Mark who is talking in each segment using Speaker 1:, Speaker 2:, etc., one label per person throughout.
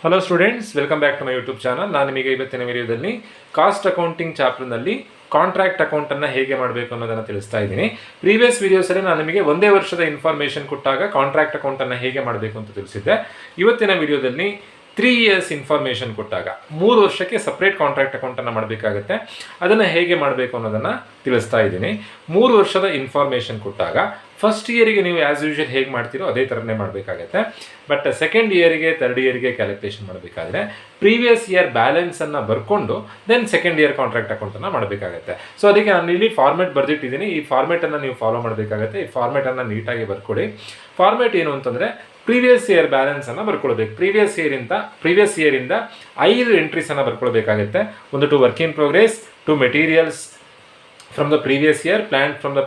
Speaker 1: Hello students, welcome back to my YouTube channel. ನಾನು ನಿಮಗೆ ಇವತ್ತಿನ ವಿಡಿಯೋದಲ್ಲಿ ಕಾಸ್ಟ್ ಅಕೌಂಟಿಂಗ್ ಚಾಪ್ಟರ್ನಲ್ಲಿ ಕಾಂಟ್ರಾಕ್ಟ್ ಅಕೌಂಟನ್ನು ಹೇಗೆ ಮಾಡಬೇಕು ಅನ್ನೋದನ್ನು ತಿಳಿಸ್ತಾ ಇದ್ದೀನಿ. ಪ್ರೀವಿಯಸ್ ವಿಡಿಯೋಸಲ್ಲಿ ನಾನು ನಿಮಗೆ ಒಂದೇ ವರ್ಷದ ಇನ್ಫಾರ್ಮೇಷನ್ ಕೊಟ್ಟಾಗ ಕಾಂಟ್ರಾಕ್ಟ್ ಅಕೌಂಟನ್ನು ಹೇಗೆ ಮಾಡಬೇಕು ಅಂತ ತಿಳಿಸಿದ್ದೆ. ಇವತ್ತಿನ ವಿಡಿಯೋದಲ್ಲಿ 3 years ಇನ್ಫಾರ್ಮೇಷನ್ ಕೊಟ್ಟಾಗ 3 ವರ್ಷಕ್ಕೆ ಸಪ್ರೇಟ್ ಕಾಂಟ್ರಾಕ್ಟ್ ಅಕೌಂಟನ್ನು ಮಾಡಬೇಕಾಗತ್ತೆ. ಅದನ್ನು ಹೇಗೆ ಮಾಡಬೇಕು ಅನ್ನೋದನ್ನು ತಿಳಿಸ್ತಾ ಇದ್ದೀನಿ. 3 ವರ್ಷದ ಇನ್ಫಾರ್ಮೇಷನ್ ಕೊಟ್ಟಾಗ ಫಸ್ಟ್ ಇಯರಿಗೆ ನೀವು ಆ್ಯಸ್ ಯೂಶುವಲ್ ಹೇಗೆ ಮಾಡ್ತೀರೋ ಅದೇ ಥರನೇ ಮಾಡಬೇಕಾಗತ್ತೆ. ಬಟ್ ಸೆಕೆಂಡ್ ಇಯರಿಗೆ, ಥರ್ಡ್ ಇಯರಿಗೆ ಕ್ಯಾಲ್ಕುಲೇಷನ್ ಮಾಡಬೇಕಾದ್ರೆ ಪ್ರೀವಿಯಸ್ ಇಯರ್ ಬ್ಯಾಲೆನ್ಸನ್ನು ಬರ್ಕೊಂಡು ದೆನ್ ಸೆಕೆಂಡ್ ಇಯರ್ ಕಾಂಟ್ರಾಕ್ಟ್ ಅಕೌಂಟನ್ನು ಮಾಡಬೇಕಾಗತ್ತೆ. ಸೊ ಅದಕ್ಕೆ ನಾನು ಇಲ್ಲಿ ಫಾರ್ಮೇಟ್ ಬರೆದಿಟ್ಟಿದ್ದೀನಿ. ಈ ಫಾರ್ಮೇಟನ್ನು ನೀವು ಫಾಲೋ ಮಾಡಬೇಕಾಗತ್ತೆ. ಈ ಫಾರ್ಮೇಟನ್ನು ನೀಟಾಗಿ ಬರ್ಕೊಳ್ಳಿ. ಫಾರ್ಮೇಟ್ ಏನು ಅಂತಂದರೆ ಪ್ರೀವಿಯಸ್ ಇಯರ್ ಬ್ಯಾಲೆನ್ಸನ್ನು ಬರ್ಕೊಳ್ಬೇಕು. ಪ್ರೀವಿಯಸ್ ಇಯರಿಂದ 5 ಎಂಟ್ರೀಸನ್ನು ಬರ್ಕೊಳ್ಬೇಕಾಗತ್ತೆ. ಒಂದು to work in progress, to materials from the previous year, planned from the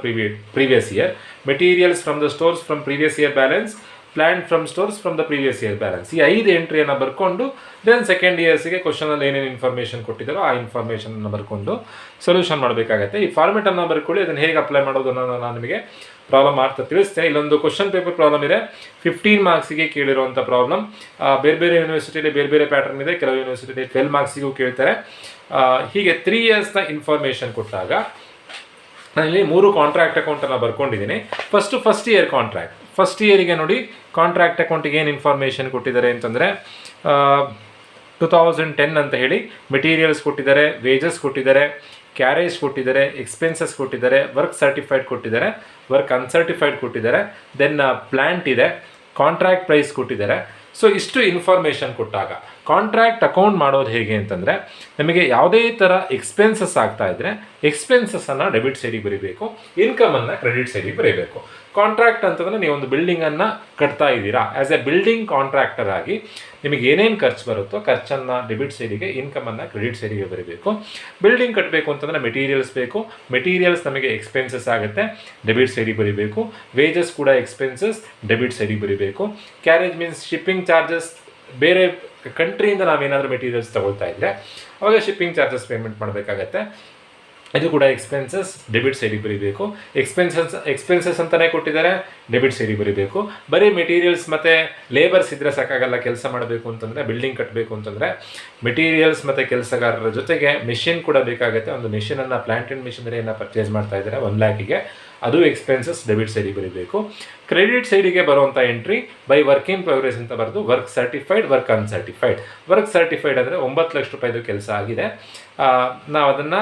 Speaker 1: previous year, materials from the stores from previous year balance, planned from stores from the previous year balance. ಈ 5 ಎಂಟ್ರಿಯನ್ನು ಬರ್ಕೊಂಡು then second ಇಯರ್ಸ್ಗೆ ಕ್ವಶನಲ್ಲಿ ಏನೇನು information ಕೊಟ್ಟಿದ್ದಾರೋ ಆ ಇನ್ಫಾರ್ಮೇಷನನ್ನು ಬರ್ಕೊಂಡು solution ಮಾಡಬೇಕಾಗತ್ತೆ. ಈ ಫಾರ್ಮೆಟನ್ನು ಬರ್ಕೊಳ್ಳಿ. ಅದನ್ನು ಹೇಗೆ ಅಪ್ಲೈ ಮಾಡೋದು ಅನ್ನೋದು ನಾನು ನಿಮಗೆ ಪ್ರಾಬ್ಲಮ್ ಮಾಡ್ತಾ ತಿಳಿಸ್ತೇನೆ. ಇಲ್ಲೊಂದು ಕ್ವಶನ್ ಪೇಪರ್ ಪ್ರಾಬ್ಲಮ್ ಇದೆ, 15 ಮಾರ್ಕ್ಸಿಗೆ ಕೇಳಿರುವಂಥ ಪ್ರಾಬ್ಲಮ್. ಬೇರೆ ಬೇರೆ ಯೂನಿವರ್ಸಿಟಿಯಲ್ಲಿ ಬೇರೆ ಬೇರೆ ಪ್ಯಾಟರ್ನ್ ಇದೆ. ಕೆಲವು ಯೂನಿವರ್ಸಿಟಿಯಲ್ಲಿ 12 ಮಾರ್ಕ್ಸಿಗೂ ಕೇಳ್ತಾರೆ. ಹೀಗೆ 3 yearsನ ಇನ್ಫಾರ್ಮೇಷನ್ ಕೊಟ್ಟಾಗ ನಾನಿಲ್ಲಿ 3 ಕಾಂಟ್ರಾಕ್ಟ್ ಅಕೌಂಟನ್ನು ಬರ್ಕೊಂಡಿದ್ದೀನಿ. First year contract. ಫಸ್ಟ್ ಇಯರಿಗೆ ನೋಡಿ, ಕಾಂಟ್ರಾಕ್ಟ್ ಅಕೌಂಟಿಗೆ ಏನು ಇನ್ಫಾರ್ಮೇಷನ್ ಕೊಟ್ಟಿದ್ದಾರೆ ಅಂತಂದರೆ 2010 ಅಂತ ಹೇಳಿ ಮೆಟೀರಿಯಲ್ಸ್ ಕೊಟ್ಟಿದ್ದಾರೆ, ವೇಜಸ್ ಕೊಟ್ಟಿದ್ದಾರೆ, ಕ್ಯಾರೇಜ್ ಕೊಟ್ಟಿದ್ದಾರೆ, ಎಕ್ಸ್ಪೆನ್ಸಸ್ ಕೊಟ್ಟಿದ್ದಾರೆ, ವರ್ಕ್ ಸರ್ಟಿಫೈಡ್ ಕೊಟ್ಟಿದ್ದಾರೆ, ವರ್ಕ್ ಅನ್ಸರ್ಟಿಫೈಡ್ ಕೊಟ್ಟಿದ್ದಾರೆ, ದೆನ್ ಪ್ಲ್ಯಾಂಟ್ ಇದೆ, ಕಾಂಟ್ರಾಕ್ಟ್ ಪ್ರೈಸ್ ಕೊಟ್ಟಿದ್ದಾರೆ. ಸೊ ಇಷ್ಟು ಇನ್ಫಾರ್ಮೇಷನ್ ಕೊಟ್ಟಾಗ ಕಾಂಟ್ರಾಕ್ಟ್ ಅಕೌಂಟ್ ಮಾಡೋದು ಹೇಗೆ ಅಂತಂದರೆ, ನಮಗೆ ಯಾವುದೇ ಥರ ಎಕ್ಸ್ಪೆನ್ಸಸ್ ಆಗ್ತಾ ಇದ್ದರೆ ಎಕ್ಸ್ಪೆನ್ಸಸ್ಸನ್ನು ಡೆಬಿಟ್ ಸೈಡಿಗೆ ಬರೀಬೇಕು, ಇನ್ಕಮನ್ನು ಕ್ರೆಡಿಟ್ ಸೈಡಿಗೆ ಬರೀಬೇಕು. ಕಾಂಟ್ರಾಕ್ಟ್ ಅಂತಂದರೆ ನೀವೊಂದು ಬಿಲ್ಡಿಂಗನ್ನು ಕಟ್ತಾ ಇದ್ದೀರಾ. ಆ್ಯಸ್ ಎ ಬಿಲ್ಡಿಂಗ್ ಕಾಂಟ್ರಾಕ್ಟರ್ ಆಗಿ ನಿಮಗೆ ಏನೇನು ಖರ್ಚು ಬರುತ್ತೋ ಖರ್ಚನ್ನು ಡೆಬಿಟ್ ಸೈಡಿಗೆ, ಇನ್ಕಮನ್ನು ಕ್ರೆಡಿಟ್ ಸೈಡಿಗೆ ಬರೀಬೇಕು. ಬಿಲ್ಡಿಂಗ್ ಕಟ್ಟಬೇಕು ಅಂತಂದರೆ ಮೆಟೀರಿಯಲ್ಸ್ ಬೇಕು. ಮೆಟೀರಿಯಲ್ಸ್ ನಮಗೆ ಎಕ್ಸ್ಪೆನ್ಸಸ್ ಆಗುತ್ತೆ, ಡೆಬಿಟ್ ಸೈಡಿಗೆ ಬರೀಬೇಕು. ವೇಜಸ್ ಕೂಡ ಎಕ್ಸ್ಪೆನ್ಸಸ್, ಡೆಬಿಟ್ ಸೈಡಿಗೆ ಬರೀಬೇಕು. Carriage means shipping charges. ಬೇರೆ ಕಂಟ್ರಿಯಿಂದ ನಾವೇನಾದರೂ ಮೆಟೀರಿಯಲ್ಸ್ ತಗೊಳ್ತಾ ಇದ್ದರೆ ಅವಾಗ ಶಿಪ್ಪಿಂಗ್ ಚಾರ್ಜಸ್ ಪೇಮೆಂಟ್ ಮಾಡಬೇಕಾಗತ್ತೆ. ಇದು ಕೂಡ ಎಕ್ಸ್ಪೆನ್ಸಸ್, ಡೆಬಿಟ್ ಸೈಡಿಗೆ ಬರೀಬೇಕು. ಎಕ್ಸ್ಪೆನ್ಸಸ್ ಅಂತಲೇ ಕೊಟ್ಟಿದ್ದಾರೆ, ಡೆಬಿಟ್ ಸೈಡಿಗೆ ಬರೀಬೇಕು. ಬರೀ ಮೆಟೀರಿಯಲ್ಸ್ ಮತ್ತು ಲೇಬರ್ಸ್ ಇದ್ದರೆ ಸಾಕಾಗಲ್ಲ. ಕೆಲಸ ಮಾಡಬೇಕು ಅಂತಂದರೆ, ಬಿಲ್ಡಿಂಗ್ ಕಟ್ಟಬೇಕು ಅಂತಂದರೆ ಮೆಟೀರಿಯಲ್ಸ್ ಮತ್ತು ಕೆಲಸಗಾರರ ಜೊತೆಗೆ ಮೆಷಿನ್ ಕೂಡ ಬೇಕಾಗುತ್ತೆ. ಒಂದು ಮೆಷಿನನ್ನು, ಪ್ಲಾಂಟ್ ಆ್ಯಂಡ್ ಮೆಷಿನರಿಯನ್ನು ಪರ್ಚೇಸ್ ಮಾಡ್ತಾ ಇದ್ದಾರೆ 1 lakhಗೆ, ಅದು ಎಕ್ಸ್ಪೆನ್ಸಸ್, ಡೆಬಿಟ್ ಸೈಡಿಗೆ ಬರೀಬೇಕು. ಕ್ರೆಡಿಟ್ ಸೈಡಿಗೆ ಬರುವಂಥ entry by work in progress ಅಂತ ಬರೆದು work certified, work uncertified. Work certified ಅಂದರೆ 9 ಲಕ್ಷ ರೂಪಾಯಿದು ಕೆಲಸ ಆಗಿದೆ, ನಾವು ಅದನ್ನು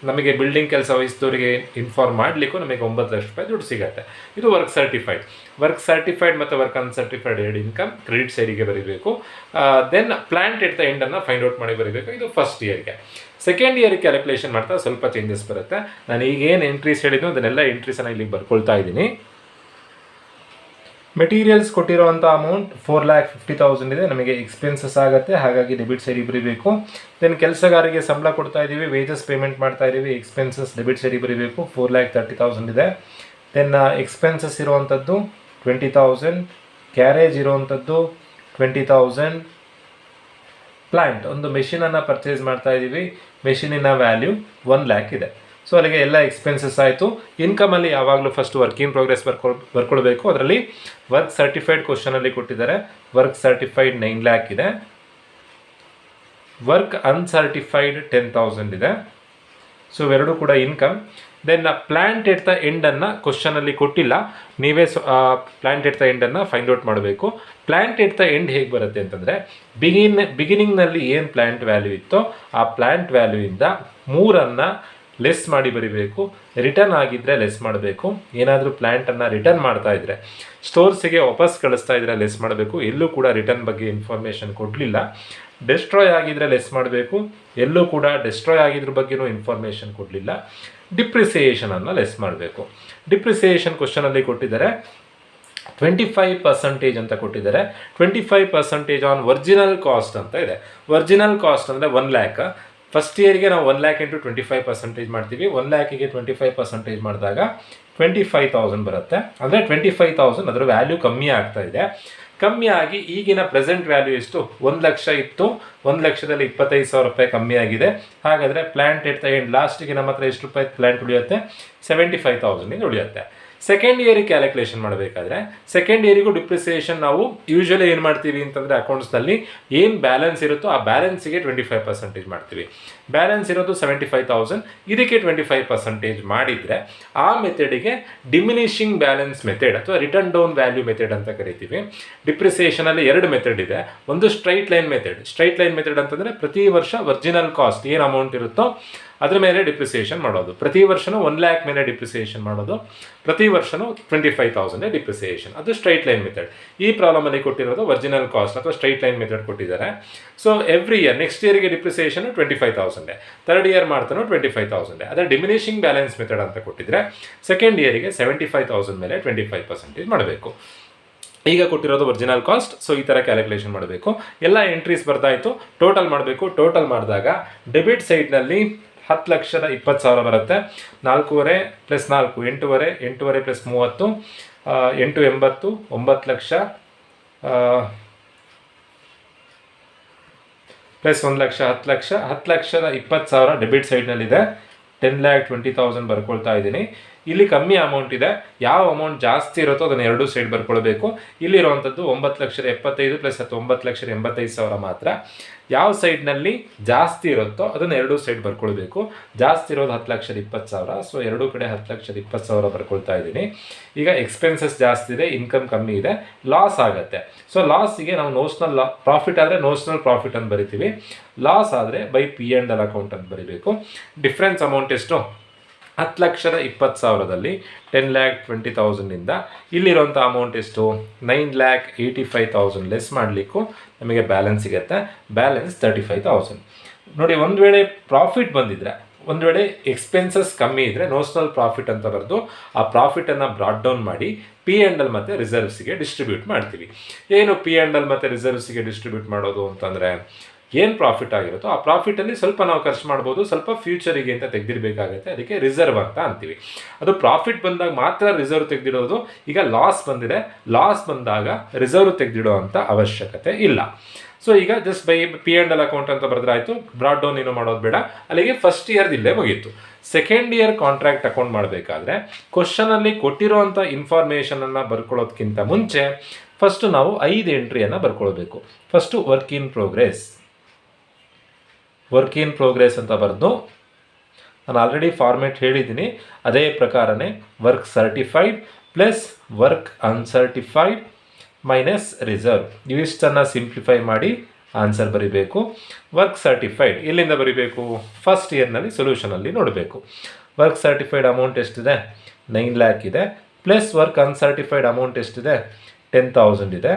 Speaker 1: ನಮಗೆ ಬಿಲ್ಡಿಂಗ್ ಕೆಲಸ ವಹಿಸಿದವರಿಗೆ ಇನ್ಫಾರ್ಮ್ ಮಾಡಲಿಕ್ಕೂ ನಮಗೆ 9 ಲಕ್ಷ ರೂಪಾಯಿ ದುಡ್ಡು ಸಿಗುತ್ತೆ. ಇದು ವರ್ಕ್ ಸರ್ಟಿಫೈಡ್. ವರ್ಕ್ ಸರ್ಟಿಫೈಡ್ ಮತ್ತು ವರ್ಕ್ ಅನ್ಸರ್ಟಿಫೈಡ್ ಎರಡು ಇನ್ಕಮ್ ಕ್ರೆಡಿಟ್ ಸೈಡಿಗೆ ಬರೀಬೇಕು. ದೆನ್ ಪ್ಲ್ಯಾಂಟ್ ಎಟ್ ದ ಎಂಡನ್ನು ಫೈಂಡ್ ಔಟ್ ಮಾಡಿ ಬರೀಬೇಕು. ಇದು ಫಸ್ಟ್ ಇಯರ್ಗೆ. ಸೆಕೆಂಡ್ ಇಯರ್ಗೆ ಕ್ಯಾಲ್ಕುಲೇಷನ್ ಮಾಡ್ತಾ ಸ್ವಲ್ಪ ಚೇಂಜಸ್ ಬರುತ್ತೆ. ನಾನು ಈಗೇನು ಎಂಟ್ರೀಸ್ ಹೇಳಿದ್ನೋ ಅದನ್ನೆಲ್ಲ ಎಂಟ್ರೀಸನ್ನು ಇಲ್ಲಿ ಬರ್ಕೊಳ್ತಾ ಇದ್ದೀನಿ. ಮೆಟೀರಿಯಲ್ಸ್ ಕೊಟ್ಟಿರುವಂಥ ಅಮೌಂಟ್ 4,50,000 ಇದೆ. ನಮಗೆ ಎಕ್ಸ್ಪೆನ್ಸಸ್ ಆಗುತ್ತೆ, ಹಾಗಾಗಿ ಡೆಬಿಟ್ ಸೈಡಿಗೆ ಬರೀಬೇಕು. ದೆನ್ ಕೆಲಸಗಾರರಿಗೆ ಸಂಬಳ ಕೊಡ್ತಾ ಇದ್ದೀವಿ, ವೇಜಸ್ ಪೇಮೆಂಟ್ ಮಾಡ್ತಾ ಇದ್ದೀವಿ, ಎಕ್ಸ್ಪೆನ್ಸಸ್ ಡೆಬಿಟ್ ಸೈಡಿಗೆ ಬರೀಬೇಕು. 4,30,000 ಇದೆ. ದೆನ್ ಎಕ್ಸ್ಪೆನ್ಸಸ್ ಇರುವಂಥದ್ದು 20,000, ಕ್ಯಾರೇಜ್ ಇರುವಂಥದ್ದು 20,000, ಪ್ಲ್ಯಾಂಟ್ ಒಂದು ಮೆಷಿನನ್ನು ಪರ್ಚೇಸ್ ಮಾಡ್ತಾ ಇದ್ದೀವಿ, ಮೆಷಿನಿನ ವ್ಯಾಲ್ಯೂ 1 lakh ಇದೆ. ಸೊ ಅಲ್ಲಿಗೆ ಎಲ್ಲ ಎಕ್ಸ್ಪೆನ್ಸಸ್ ಆಯಿತು. ಇನ್ಕಮಲ್ಲಿ ಯಾವಾಗಲೂ ಫಸ್ಟ್ ವರ್ಕ್ ಇನ್ ಪ್ರೋಗ್ರೆಸ್ ಬರ್ಕೊಳ್ಬೇಕು. ಅದರಲ್ಲಿ ವರ್ಕ್ ಸರ್ಟಿಫೈಡ್ ಕ್ವಶನಲ್ಲಿ ಕೊಟ್ಟಿದ್ದಾರೆ, ವರ್ಕ್ ಸರ್ಟಿಫೈಡ್ 9 lakh ಇದೆ. ವರ್ಕ್ ಅನ್ಸರ್ಟಿಫೈಡ್ 10,000 ಇದೆ. ಸೊ ಇವೆರಡೂ ಕೂಡ income. Then plant at the ಎಂಡನ್ನು ಕ್ವಶನಲ್ಲಿ ಕೊಟ್ಟಿಲ್ಲ, ನೀವೇ ಪ್ಲ್ಯಾಂಟ್ ಎಟ್ ದ ಎಂಡನ್ನು ಫೈಂಡ್ ಔಟ್ ಮಾಡಬೇಕು. ಪ್ಲ್ಯಾಂಟ್ ಎಟ್ ದ ಎಂಡ್ ಹೇಗೆ ಬರುತ್ತೆ ಅಂತಂದರೆ, ಬಿಗಿನಿಂಗ್ನಲ್ಲಿ ಏನು ಪ್ಲ್ಯಾಂಟ್ ವ್ಯಾಲ್ಯೂ ಇತ್ತೋ ಆ ಪ್ಲ್ಯಾಂಟ್ ವ್ಯಾಲ್ಯೂಯಿಂದ 3 ಲೆಸ್ ಮಾಡಿ ಬರೀಬೇಕು. ರಿಟರ್ನ್ ಆಗಿದ್ದರೆ ಲೆಸ್ ಮಾಡಬೇಕು. ಏನಾದರೂ ಪ್ಲ್ಯಾಂಟನ್ನು ರಿಟರ್ನ್ ಮಾಡ್ತಾ ಇದ್ದರೆ, ಸ್ಟೋರ್ಸಿಗೆ ವಾಪಸ್ ಕಳಿಸ್ತಾ ಇದ್ದರೆ ಲೆಸ್ ಮಾಡಬೇಕು. ಎಲ್ಲೂ ಕೂಡ ರಿಟರ್ನ್ ಬಗ್ಗೆ ಇನ್ಫಾರ್ಮೇಷನ್ ಕೊಡಲಿಲ್ಲ. ಡೆಸ್ಟ್ರಾಯ್ ಆಗಿದ್ದರೆ ಲೆಸ್ ಮಾಡಬೇಕು. ಎಲ್ಲೂ ಕೂಡ ಡೆಸ್ಟ್ರಾಯ್ ಆಗಿದ್ರ ಬಗ್ಗೆನೂ ಇನ್ಫಾರ್ಮೇಷನ್ ಕೊಡಲಿಲ್ಲ. ಡಿಪ್ರಿಸಿಯೇಷನನ್ನು ಲೆಸ್ ಮಾಡಬೇಕು. ಡಿಪ್ರಿಸಿಯೇಷನ್ ಕ್ವಶನಲ್ಲಿ ಕೊಟ್ಟಿದ್ದಾರೆ 25% ಅಂತ ಕೊಟ್ಟಿದ್ದಾರೆ. 25% ಆನ್ ಒರಿಜಿನಲ್ ಕಾಸ್ಟ್ ಅಂತ ಇದೆ. ಒರಿಜಿನಲ್ ಕಾಸ್ಟ್ ಅಂದರೆ 1 lakh. ಫಸ್ಟ್ ಇಯರ್ಗೆ ನಾವು 1 lakh ಇಂಟು 25% ಮಾಡ್ತೀವಿ. 1 lakhಗೆ 25% ಮಾಡಿದಾಗ 25,000 ಬರುತ್ತೆ. ಅಂದರೆ 25,000 ಅದರ ವ್ಯಾಲ್ಯೂ ಕಮ್ಮಿ ಆಗ್ತಾ ಇದೆ. ಕಮ್ಮಿ ಆಗಿ ಈಗಿನ ಪ್ರೆಸೆಂಟ್ ವ್ಯಾಲ್ಯೂ ಎಷ್ಟು? 1 ಲಕ್ಷ ಇತ್ತು. 1 ಲಕ್ಷದಲ್ಲಿ 25,000 ರೂಪಾಯಿ ಕಮ್ಮಿ ಆಗಿದೆ. ಹಾಗಾದರೆ ಪ್ಲ್ಯಾಂಟ್ ಎಟ್ ದ ಎಂಡ್ ಲಾಸ್ಟಿಗೆ ನಮ್ಮ ಹತ್ರ ಎಷ್ಟು ರೂಪಾಯಿ ಪ್ಲ್ಯಾಂಟ್ ಉಳಿಯುತ್ತೆ? 75,000 ಉಳಿಯುತ್ತೆ. ಸೆಕೆಂಡ್ ಇಯರಿಗೆ ಕ್ಯಾಲ್ಕುಲೇಷನ್ ಮಾಡಬೇಕಾದ್ರೆ ಸೆಕೆಂಡ್ ಇಯರಿಗೂ ಡಿಪ್ರಿಸಿಯೇಷನ್ ನಾವು ಯೂಶ್ವಲಿ ಏನು ಮಾಡ್ತೀವಿ ಅಂತಂದರೆ ಅಕೌಂಟ್ಸ್ನಲ್ಲಿ ಏನು ಬ್ಯಾಲೆನ್ಸ್ ಇರುತ್ತೋ ಆ ಬ್ಯಾಲೆನ್ಸಿಗೆ 25% ಮಾಡ್ತೀವಿ. ಬ್ಯಾಲೆನ್ಸ್ ಇರೋದು 75,000, ಇದಕ್ಕೆ 25% ಮಾಡಿದರೆ ಆ ಮೆಥಡಿಗೆ ಡಿಮಿನಿಷಿಂಗ್ ಬ್ಯಾಲೆನ್ಸ್ ಮೆಥಡ್ ಅಥವಾ ರಿಟರ್ನ್ ಡೌನ್ ವ್ಯಾಲ್ಯೂ ಮೆಥಡ್ ಅಂತ ಕರಿತೀವಿ. ಡಿಪ್ರಿಸಿಯೇಷನಲ್ಲಿ 2 ಮೆಥಡ್ ಇದೆ. ಒಂದು straight line method. Straight line method ಅಂತಂದರೆ ಪ್ರತಿ ವರ್ಷ ಒರಿಜಿನಲ್ ಕಾಸ್ಟ್ ಏನು ಅಮೌಂಟ್ ಇರುತ್ತೋ ಅದರ ಮೇಲೆ ಡಿಪ್ರಿಸಿಯೇಷನ್ ಮಾಡೋದು. ಪ್ರತಿ ವರ್ಷನೂ 1 lakh ಮೇಲೆ ಡಿಪ್ರಿಸಿಯೇಷನ್ ಮಾಡೋದು. ಪ್ರತಿ ವರ್ಷನೂ 25,000 ಡಿಪ್ರಿಸಿಯೇಷನ್. ಅದು ಸ್ಟ್ರೈಟ್ ಲೈನ್ ಮೆಥಡ್. ಈ ಪ್ರಾಬ್ಲಮಲ್ಲಿ ಕೊಟ್ಟಿರೋದು ಒರಿಜಿನಲ್ ಕಾಸ್ಟ್ ಅಥವಾ ಸ್ಟ್ರೈಟ್ ಲೈನ್ ಮೆಥಡ್ ಕೊಟ್ಟಿದ್ದಾರೆ. ಸೊ ಎವ್ರಿ ಇಯರ್ ನೆಕ್ಸ್ಟ್ ಇಯರ್ಗೆ ಡಿಪ್ರಿಸಿಯೇಷನ್ 25,000, ಥರ್ಡ್ ಇಯರ್ ಮಾಡ್ತಾನೋ 25,000. ಅದೇ ಡಿಮಿನಿಷಿಂಗ್ ಬ್ಯಾಲೆನ್ಸ್ ಮೆಥಡ್ ಅಂತ ಕೊಟ್ಟಿದ್ರೆ ಸೆಕೆಂಡ್ ಇಯರಿಗೆ 75,000 ಮೇಲೆ 25% ಮಾಡಬೇಕು. ಈಗ ಕೊಟ್ಟಿರೋದು ಒರಿಜಿನಲ್ ಕಾಸ್ಟ್. ಸೊ ಈ ಥರ ಕ್ಯಾಲ್ಕುಲೇಷನ್ ಮಾಡಬೇಕು. ಎಲ್ಲ ಎಂಟ್ರೀಸ್ ಬರ್ತಾಯಿತು, ಟೋಟಲ್ ಮಾಡಬೇಕು. ಟೋಟಲ್ ಮಾಡಿದಾಗ ಡೆಬಿಟ್ ಸೈಡ್ನಲ್ಲಿ 10,20,000 ಬರುತ್ತೆ. 4.5 + 4 8.5, 8.5 + 30 8 80 9 ಲಕ್ಷ ಪ್ಲಸ್ 1 ಲಕ್ಷ 10 ಲಕ್ಷ 10,20,000 ಡೆಬಿಟ್ ಸೈಡ್ನಲ್ಲಿದೆ. 10,20,000 ಬರ್ಕೊಳ್ತಾ ಇದ್ದೀನಿ. ಇಲ್ಲಿ ಕಮ್ಮಿ ಅಮೌಂಟ್ ಇದೆ. ಯಾವ ಅಮೌಂಟ್ ಜಾಸ್ತಿ ಇರುತ್ತೋ ಅದನ್ನು 2 ಸೈಡ್ ಬರ್ಕೊಳ್ಬೇಕು. ಇಲ್ಲಿರುವಂಥದ್ದು 9,75,000 + 10 9,85,000 ಮಾತ್ರ. ಯಾವ ಸೈಡ್ನಲ್ಲಿ ಜಾಸ್ತಿ ಇರುತ್ತೋ ಅದನ್ನು 2 ಸೈಡ್ ಬರ್ಕೊಳ್ಬೇಕು. ಜಾಸ್ತಿ ಇರೋದು 10,20,000. ಸೊ 2 ಕಡೆ 10,20,000 ಬರ್ಕೊಳ್ತಾ ಇದ್ದೀನಿ. ಈಗ ಎಕ್ಸ್ಪೆನ್ಸಸ್ ಜಾಸ್ತಿ ಇದೆ, ಇನ್ಕಮ್ ಕಮ್ಮಿ ಇದೆ, ಲಾಸ್ ಆಗುತ್ತೆ. ಸೊ ಲಾಸಿಗೆ ನಾವು ನೋಷನಲ್ ಪ್ರಾಫಿಟ್ ಆದರೆ ನೋಷನಲ್ ಪ್ರಾಫಿಟ್ ಅಂತ ಬರಿತೀವಿ. ಲಾಸ್ ಆದರೆ ಬೈ P&L ಅಕೌಂಟ್ ಅಂತ ಬರಿಬೇಕು. ಡಿಫ್ರೆನ್ಸ್ ಅಮೌಂಟ್ ಎಷ್ಟು? 10,20,000ದಲ್ಲಿ 10,20,000ಇಂದ ಇಲ್ಲಿರುವಂಥ ಅಮೌಂಟ್ ಎಷ್ಟು? 9,85,000 ಲೆಸ್ ಮಾಡಲಿಕ್ಕೂ ನಮಗೆ ಬ್ಯಾಲೆನ್ಸ್ ಸಿಗುತ್ತೆ. ಬ್ಯಾಲೆನ್ಸ್ 35,000. ನೋಡಿ, ಒಂದು ವೇಳೆ ಪ್ರಾಫಿಟ್ ಬಂದಿದ್ರೆ, ಒಂದು ವೇಳೆ ಎಕ್ಸ್ಪೆನ್ಸಸ್ ಕಮ್ಮಿ ಇದ್ದರೆ ನೋಷನಲ್ ಪ್ರಾಫಿಟ್ ಅಂತ ಬರೆದು ಆ ಪ್ರಾಫಿಟನ್ನು ಬ್ರಾಡ್ ಡೌನ್ ಮಾಡಿ P&L ಮತ್ತು ರಿಸರ್ವ್ಸಿಗೆ ಡಿಸ್ಟ್ರಿಬ್ಯೂಟ್ ಮಾಡ್ತೀವಿ. ಏನು P&L ಮತ್ತು ರಿಸರ್ವ್ಸಿಗೆ ಡಿಸ್ಟ್ರಿಬ್ಯೂಟ್ ಮಾಡೋದು ಅಂತಂದರೆ, ಏನು ಪ್ರಾಫಿಟ್ ಆಗಿರುತ್ತೋ ಆ ಪ್ರಾಫಿಟಲ್ಲಿ ಸ್ವಲ್ಪ ನಾವು ಖರ್ಚು ಮಾಡ್ಬೋದು, ಸ್ವಲ್ಪ ಫ್ಯೂಚರಿಗೆ ಅಂತ ತೆಗೆದಿರಬೇಕಾಗುತ್ತೆ. ಅದಕ್ಕೆ ರಿಸರ್ವ್ ಅಂತ ಅಂತೀವಿ. ಅದು ಪ್ರಾಫಿಟ್ ಬಂದಾಗ ಮಾತ್ರ ರಿಸರ್ವ್ ತೆಗೆದಿಡೋದು. ಈಗ ಲಾಸ್ ಬಂದಿದೆ, ಲಾಸ್ ಬಂದಾಗ ರಿಸರ್ವ್ ತೆಗೆದಿಡೋ ಅಂಥ ಅವಶ್ಯಕತೆ ಇಲ್ಲ. ಸೊ ಈಗ ಜಸ್ಟ್ ಬೈ P&L ಅಕೌಂಟ್ ಅಂತ ಬರೆದ್ರೆ ಆಯಿತು. ಬ್ರಾಡ್ ಡೌನ್ ಏನು ಮಾಡೋದು ಬೇಡ. ಅಲ್ಲಿಗೆ ಫಸ್ಟ್ ಇಯರ್ದು ಇಲ್ಲೇ ಮುಗೀತು. ಸೆಕೆಂಡ್ ಇಯರ್ ಕಾಂಟ್ರಾಕ್ಟ್ ಅಕೌಂಟ್ ಮಾಡಬೇಕಾದ್ರೆ ಕ್ವಶನಲ್ಲಿ ಕೊಟ್ಟಿರೋವಂಥ ಇನ್ಫಾರ್ಮೇಷನನ್ನು ಬರ್ಕೊಳ್ಳೋದಕ್ಕಿಂತ ಮುಂಚೆ ಫಸ್ಟು ನಾವು 5 ಎಂಟ್ರಿಯನ್ನು ಬರ್ಕೊಳ್ಬೇಕು. ಫಸ್ಟು ವರ್ಕ್ ಇನ್ ಪ್ರೋಗ್ರೆಸ್ ಅಂತ ಬರೆದು, ನಾನು ಆಲ್ರೆಡಿ ಫಾರ್ಮೇಟ್ ಹೇಳಿದ್ದೀನಿ, ಅದೇ ಪ್ರಕಾರನೇ work certified plus work uncertified minus reserve ಇವಿಷ್ಟನ್ನು ಸಿಂಪ್ಲಿಫೈ ಮಾಡಿ ಆನ್ಸರ್ ಬರೀಬೇಕು. ವರ್ಕ್ ಸರ್ಟಿಫೈಡ್ ಎಲ್ಲಿಂದ ಬರೀಬೇಕು? ಫಸ್ಟ್ ಇಯರ್ನಲ್ಲಿ ಸೊಲ್ಯೂಷನಲ್ಲಿ ನೋಡಬೇಕು. ವರ್ಕ್ ಸರ್ಟಿಫೈಡ್ ಅಮೌಂಟ್ ಎಷ್ಟಿದೆ? 9 lakh ಇದೆ. ಪ್ಲಸ್ ವರ್ಕ್ ಅನ್ಸರ್ಟಿಫೈಡ್ ಅಮೌಂಟ್ ಎಷ್ಟಿದೆ? 10,000 ಇದೆ.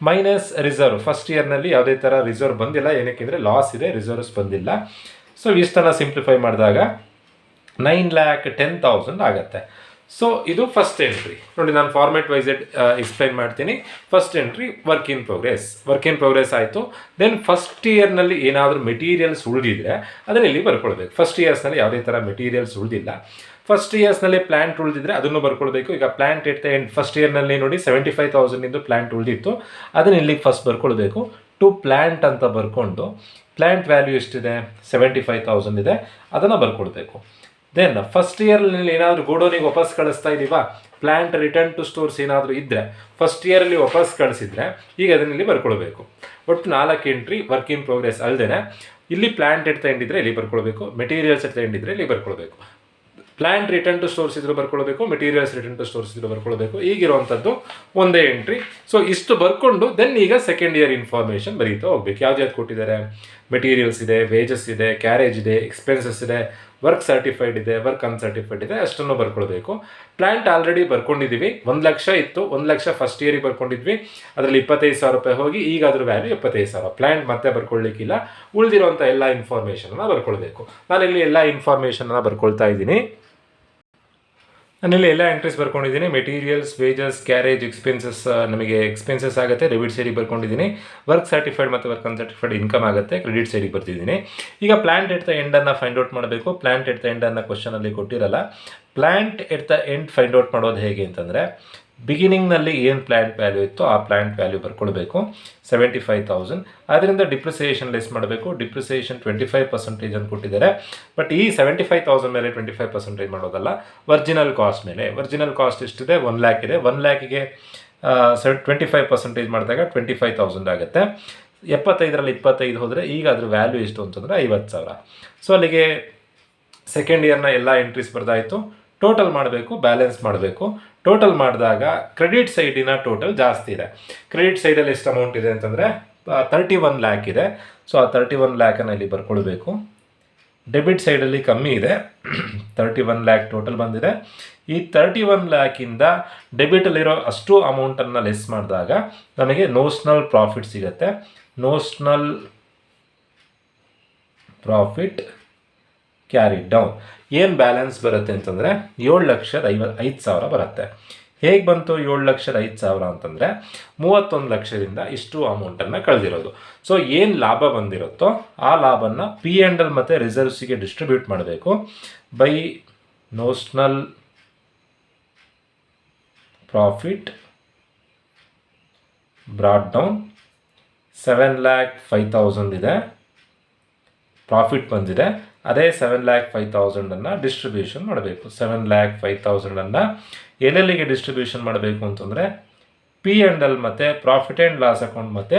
Speaker 1: Minus reserve. ಫಸ್ಟ್ ಇಯರ್ನಲ್ಲಿ ಯಾವುದೇ ಥರ ರಿಸರ್ವ್ ಬಂದಿಲ್ಲ, ಏನಕ್ಕೆಂದರೆ ಲಾಸ್ ಇದೆ, ರಿಸರ್ವ್ಸ್ ಬಂದಿಲ್ಲ. ಸೊ ಇಷ್ಟನ್ನು ಸಿಂಪ್ಲಿಫೈ ಮಾಡಿದಾಗ 9,10,000 ಆಗುತ್ತೆ. ಸೊ ಇದು ಫಸ್ಟ್ ಎಂಟ್ರಿ. ನೋಡಿ, ನಾನು ಫಾರ್ಮೇಟ್ ವೈಸ್ ಎಕ್ಸ್ಪ್ಲೈನ್ ಮಾಡ್ತೀನಿ. First entry work in progress ಆಯಿತು. ದೆನ್ ಫಸ್ಟ್ ಇಯರ್ನಲ್ಲಿ ಏನಾದರೂ ಮೆಟೀರಿಯಲ್ಸ್ ಉಳಿದಿದ್ರೆ ಅದನ್ನು ಇಲ್ಲಿ ಬರ್ಕೊಳ್ಬೇಕು. ಫಸ್ಟ್ ಇಯರ್ಸ್ನಲ್ಲಿ ಯಾವುದೇ ಥರ ಮೆಟೀರಿಯಲ್ಸ್ ಉಳಿದಿಲ್ಲ. ಫಸ್ಟ್ ಇಯರ್ಸ್ನಲ್ಲಿ ಪ್ಲ್ಯಾಂಟ್ ಉಳಿದಿದ್ರೆ ಅದನ್ನು ಬರ್ಕೊಳ್ಬೇಕು. ಈಗ plant at the end first ಇಯರ್ನಲ್ಲಿ ನೋಡಿ 75,000 ಪ್ಲ್ಯಾಂಟ್ ಉಳಿದಿತ್ತು, ಅದನ್ನು ಇಲ್ಲಿಗೆ ಫಸ್ಟ್ ಬರ್ಕೊಳ್ಬೇಕು. ಟು ಪ್ಲ್ಯಾಂಟ್ ಅಂತ ಬರ್ಕೊಂಡು ಪ್ಲ್ಯಾಂಟ್ ವ್ಯಾಲ್ಯೂ ಎಷ್ಟಿದೆ? 75,000 ಇದೆ, ಅದನ್ನು ಬರ್ಕೊಳ್ಬೇಕು. ದೆನ್ ಫಸ್ಟ್ ಇಯರ್ನಲ್ಲಿ ಏನಾದರೂ ಗೋಡೌನಿಗೆ ವಾಪಸ್ ಕಳಿಸ್ತಾ ಇದ್ದೀವಾ? ಪ್ಲ್ಯಾಂಟ್ ರಿಟರ್ನ್ ಟು ಸ್ಟೋರ್ಸ್ ಏನಾದರೂ ಇದ್ದರೆ ಫಸ್ಟ್ ಇಯರಲ್ಲಿ ವಾಪಸ್ ಕಳಿಸಿದ್ರೆ ಈಗ ಅದನ್ನು ಇಲ್ಲಿ ಬರ್ಕೊಳ್ಬೇಕು. ಒಟ್ಟು 4 ಎಂಟ್ರಿ ವರ್ಕ್ ಇನ್ ಪ್ರೋಗ್ರೆಸ್ ಅಲ್ಲದೆ ಇಲ್ಲಿ ಪ್ಲ್ಯಾಂಟ್ ಎಟ್ ದ ಎಂಡ್ ಇದ್ದರೆ ಇಲ್ಲಿ ಬರ್ಕೊಳ್ಬೇಕು, ಮೆಟೀರಿಯಲ್ಸ್ ಎಟ್ ದ ಎಂಡ್ ಇದ್ದರೆ ಇಲ್ಲಿ ಬರ್ಕೊಳ್ಬೇಕು. ಪ್ಲ್ಯಾಂಟ್ ರಿಟರ್ನ್ ಟು ಸ್ಟೋರ್ಸ್ ಇದ್ರೂ ಬರ್ಕೊಳ್ಬೇಕು, ಮೆಟೀರಿಯಲ್ಸ್ ರಿಟರ್ನ್ ಟು ಸ್ಟೋರ್ಸ್ ಇದ್ರೂ ಬರ್ಕೊಳ್ಬೇಕು. ಈಗಿರುವಂಥದ್ದು ಒಂದೇ ಎಂಟ್ರಿ. ಸೊ ಇಷ್ಟು ಬರ್ಕೊಂಡು ದೆನ್ ಈಗ ಸೆಕೆಂಡ್ ಇಯರ್ ಇನ್ಫಾರ್ಮೇಷನ್ ಬರೀತಾ ಹೋಗ್ಬೇಕು. ಯಾವ್ದು ಕೊಟ್ಟಿದ್ದಾರೆ? ಮೆಟೀರಿಯಲ್ಸ್ ಇದೆ, ವೇಜಸ್ ಇದೆ, ಕ್ಯಾರೇಜ್ ಇದೆ, ಎಕ್ಸ್ಪೆನ್ಸಸ್ ಇದೆ, ವರ್ಕ್ ಸರ್ಟಿಫೈಡ್ ಇದೆ, ವರ್ಕ್ ಅನ್ಸರ್ಟಿಫೈಡ್ ಇದೆ, ಅಷ್ಟನ್ನು ಬರ್ಕೊಳ್ಬೇಕು. ಪ್ಲ್ಯಾಂಟ್ ಆಲ್ರೆಡಿ ಬರ್ಕೊಂಡಿದ್ದೀವಿ. 1 ಲಕ್ಷ ಇತ್ತು, 1 ಲಕ್ಷ ಫಸ್ಟ್ ಇಯರಿಗೆ ಬರ್ಕೊಂಡಿದ್ವಿ. ಅದರಲ್ಲಿ 25,000 ರೂಪಾಯಿ ಹೋಗಿ ಈಗ ಅದ್ರ ವ್ಯಾಲ್ಯೂ 75,000. ಪ್ಲ್ಯಾಂಟ್ ಮತ್ತೆ ಬರ್ಕೊಳ್ಳಿಕ್ಕಿಲ್ಲ. ಉಳಿದಿರುವಂಥ ಎಲ್ಲ ಇನ್ಫಾರ್ಮೇಷನನ್ನು ಬರ್ಕೊಳ್ಬೇಕು. ನಾನಿಲ್ಲಿ ಎಲ್ಲ ಇನ್ಫಾರ್ಮೇಷನನ್ನು ಬರ್ಕೊಳ್ತಾ ಇದ್ದೀನಿ. ನಾನಿಲ್ಲಿ ಎಲ್ಲ ಎಂಟ್ರೀಸ್ ಬರ್ಕೊಂಡಿದ್ದೀನಿ. ಮೆಟೀರಿಯಲ್ಸ್, ವೇಜಸ್, ಕ್ಯಾರೇಜ್, ಎಕ್ಸ್ಪೆನ್ಸಸ್ ನಮಗೆ ಎಕ್ಸ್ಪೆನ್ಸಸ್ ಆಗುತ್ತೆ, ಡೆಬಿಟ್ ಸೈಡಿಗೆ ಬರ್ಕೊಂಡಿದ್ದೀನಿ. ವರ್ಕ್ ಸರ್ಟಿಫೈಡ್ ಮತ್ತು ವರ್ಕ್ ಅನ್ಸರ್ಟಿಫೈಡ್ ಇನ್ಕಮ್ ಆಗುತ್ತೆ, ಕ್ರೆಡಿಟ್ ಸೈಡಿಗೆ ಬರ್ತಿದ್ದೀನಿ. ಈಗ ಪ್ಲ್ಯಾಂಟ್ ಎಟ್ ದ ಎಂಡನ್ನು ಫೈಂಡ್ ಔಟ್ ಮಾಡಬೇಕು. ಪ್ಲ್ಯಾಂಟ್ ಎಟ್ ದ ಎಂಡನ್ನು ಕ್ವಶನಲ್ಲಿ ಕೊಟ್ಟಿರಲ್ಲ. Plant at the end find out ಮಾಡೋದು ಹೇಗೆ ಅಂತಂದರೆ, ಬಿಗಿನಿಂಗ್ನಲ್ಲಿ ಏನು ಪ್ಲ್ಯಾಂಟ್ ವ್ಯಾಲ್ಯೂ ಇತ್ತು ಆ ಪ್ಲ್ಯಾಂಟ್ ವ್ಯಾಲ್ಯೂ ಬರ್ಕೊಳ್ಬೇಕು 75,000. ಅದರಿಂದ ಡಿಪ್ರಿಸಿಯೇಷನ್ ಲೆಸ್ ಮಾಡಬೇಕು. ಡಿಪ್ರಿಸಿಯೇಷನ್ 25% ಅಂತ ಕೊಟ್ಟಿದ್ದಾರೆ. ಬಟ್ ಈ 75,000 ಮೇಲೆ 25% ಮಾಡೋದಲ್ಲ, ಒರಿಜಿನಲ್ ಕಾಸ್ಟ್ ಮೇಲೆ. ಒರಿಜಿನಲ್ ಕಾಸ್ಟ್ ಎಷ್ಟಿದೆ? 1 lakh ಇದೆ. 1 lakhಗೆ 25% ಮಾಡಿದಾಗ 25,000 ಆಗುತ್ತೆ. 75ರಲ್ಲಿ 25 ಹೋದರೆ ಈಗ ಅದ್ರ ವ್ಯಾಲ್ಯೂ ಎಷ್ಟು ಅಂತಂದರೆ 50,000. ಸೊ ಅಲ್ಲಿಗೆ ಸೆಕೆಂಡ್ ಇಯರ್ನ ಎಲ್ಲ ಎಂಟ್ರೀಸ್ ಬರ್ದಾಯಿತು. ಟೋಟಲ್ ಮಾಡಬೇಕು, ಬ್ಯಾಲೆನ್ಸ್ ಮಾಡಬೇಕು. ಟೋಟಲ್ ಮಾಡಿದಾಗ ಕ್ರೆಡಿಟ್ ಸೈಡಿನ ಟೋಟಲ್ ಜಾಸ್ತಿ ಇದೆ. ಕ್ರೆಡಿಟ್ ಸೈಡಲ್ಲಿ ಎಷ್ಟು ಅಮೌಂಟ್ ಇದೆ ಅಂತಂದರೆ 31 lakh ಇದೆ. ಸೊ ಆ 31 lakhನ ಇಲ್ಲಿ ಬರ್ಕೊಳ್ಬೇಕು. ಡೆಬಿಟ್ ಸೈಡಲ್ಲಿ ಕಮ್ಮಿ ಇದೆ, 31 lakh ಟೋಟಲ್ ಬಂದಿದೆ. ಈ 31 lakhಯಿಂದ ಡೆಬಿಟಲ್ಲಿರೋ ಅಷ್ಟು ಅಮೌಂಟನ್ನು ಲೆಸ್ ಮಾಡಿದಾಗ ನಮಗೆ ನೋಷನಲ್ ಪ್ರಾಫಿಟ್ ಸಿಗುತ್ತೆ. ನೋಷನಲ್ ಪ್ರಾಫಿಟ್ ಕ್ಯಾರಿ ಡೌನ್ ಏನು ಬ್ಯಾಲೆನ್ಸ್ ಬರುತ್ತೆ ಅಂತಂದರೆ 7,05,000 ಬರುತ್ತೆ. ಹೇಗೆ ಬಂತು 7,05,000 ಅಂತಂದರೆ 31 ಲಕ್ಷದಿಂದ ಇಷ್ಟು ಅಮೌಂಟನ್ನು ಕಳೆದಿರೋದು. ಸೊ ಏನು ಲಾಭ ಬಂದಿರುತ್ತೋ ಆ ಲಾಭನ P&L ಮತ್ತು ರಿಸರ್ವ್ಸಿಗೆ ಡಿಸ್ಟ್ರಿಬ್ಯೂಟ್ ಮಾಡಬೇಕು by notional profit brought down. 7,05,000 ಇದೆ, ಪ್ರಾಫಿಟ್ ಬಂದಿದೆ. ಅದೇ 7,05,000 ಡಿಸ್ಟ್ರಿಬ್ಯೂಷನ್ ಮಾಡಬೇಕು. 7,05,000 ಎಲ್ಲೆಲ್ಲಿಗೆ ಡಿಸ್ಟ್ರಿಬ್ಯೂಷನ್ ಮಾಡಬೇಕು ಅಂತಂದರೆ P&L ಮತ್ತು ಪ್ರಾಫಿಟ್ ಆ್ಯಂಡ್ ಲಾಸ್ ಅಕೌಂಟ್ ಮತ್ತು